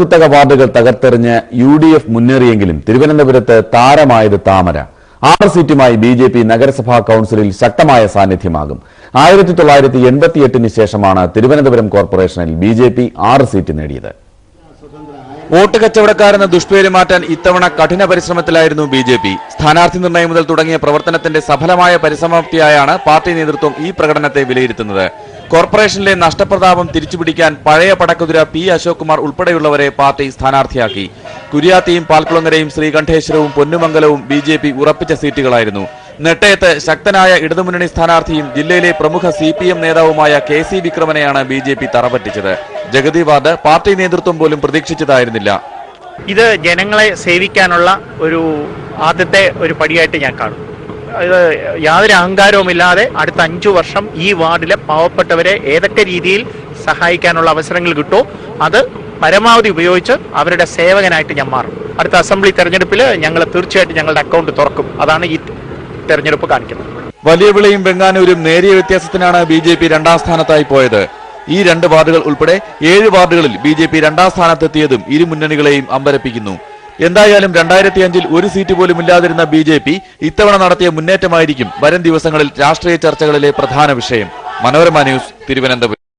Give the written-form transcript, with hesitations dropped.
കുത്തക വാർഡുകൾ തകർത്തെറിഞ്ഞ് UDF മുന്നേറിയെങ്കിലും തിരുവനന്തപുരത്ത് താരമായത് താമര. 6 സീറ്റുമായി BJP നഗരസഭാ കൌൺസിലിൽ ശക്തമായ സാന്നിധ്യമാകും. 1988 ശേഷമാണ് തിരുവനന്തപുരം കോർപ്പറേഷനിൽ BJP 6 സീറ്റ് നേടിയത്. വോട്ട് കച്ചവടക്കാരെന്ന ദുഷ്പേര് മാറ്റാൻ ഇത്തവണ കഠിന പരിശ്രമത്തിലായിരുന്നു BJP. സ്ഥാനാർത്ഥി നിർണയം മുതൽ തുടങ്ങിയ പ്രവർത്തനത്തിന്റെ സഫലമായ പരിസമാപ്തിയായാണ് പാർട്ടി നേതൃത്വം ഈ പ്രകടനത്തെ വിലയിരുത്തുന്നത്. കോർപ്പറേഷനിലെ നഷ്ടപ്രതാപം തിരിച്ചുപിടിക്കാൻ പഴയ പടക്കുതിര P. അശോക് കുമാർ ഉൾപ്പെടെയുള്ളവരെ പാർട്ടി സ്ഥാനാർത്ഥിയാക്കി. കുര്യാത്തിയും പാൽക്കുളങ്ങരയും ശ്രീകണ്ഠേശ്വരവും പൊന്നുമംഗലവും BJP ഉറപ്പിച്ച സീറ്റുകളായിരുന്നു. നെട്ടയത്ത് ശക്തനായ ഇടതുമുന്നണി സ്ഥാനാർത്ഥിയും ജില്ലയിലെ പ്രമുഖ CPM നേതാവുമായ KC വിക്രമനെയാണ് BJP തറപറ്റിച്ചത്. ജഗതി വാർഡ് പാർട്ടി നേതൃത്വം പോലും പ്രതീക്ഷിച്ചതായിരുന്നില്ല. ഇത് ജനങ്ങളെ സേവിക്കാനുള്ള ആദ്യത്തെ ഒരു പടിയായിട്ട് ഞാൻ കാണും. ഇത് യാതൊരു അഹങ്കാരവുമില്ലാതെ അടുത്ത 5 വർഷം ഈ വാർഡിലെ പാവപ്പെട്ടവരെ ഏതൊക്കെ രീതിയിൽ സഹായിക്കാനുള്ള അവസരങ്ങൾ കിട്ടുമോ അത് പരമാവധി ഉപയോഗിച്ച് അവരുടെ സേവകനായിട്ട് ഞാൻ മാറും. അടുത്ത അസംബ്ലി തെരഞ്ഞെടുപ്പിൽ ഞങ്ങൾ തീർച്ചയായിട്ടും ഞങ്ങളുടെ അക്കൗണ്ട് തുറക്കും. അതാണ് ഈ തെരഞ്ഞെടുപ്പ് കാണിക്കുന്നത്. വലിയവിളയും വെങ്ങാനൂരും നേരിയ വ്യത്യാസത്തിനാണ് BJP 2ാം സ്ഥാനത്തായി പോയത്. ഈ 2 വാർഡുകൾ ഉൾപ്പെടെ 7 വാർഡുകളിൽ BJP 2ാം സ്ഥാനത്തെത്തിയതും ഇരു മുന്നണികളെയും അമ്പരപ്പിക്കുന്നു. എന്തായാലും 2005-ൽ 1 സീറ്റ് പോലും ഇല്ലാതിരുന്ന BJP ഇത്തവണ നടത്തിയ മുന്നേറ്റമായിരിക്കും വരും ദിവസങ്ങളിൽ രാഷ്ട്രീയ ചർച്ചകളിലെ പ്രധാന വിഷയം. മനോരമ ന്യൂസ്, തിരുവനന്തപുരം.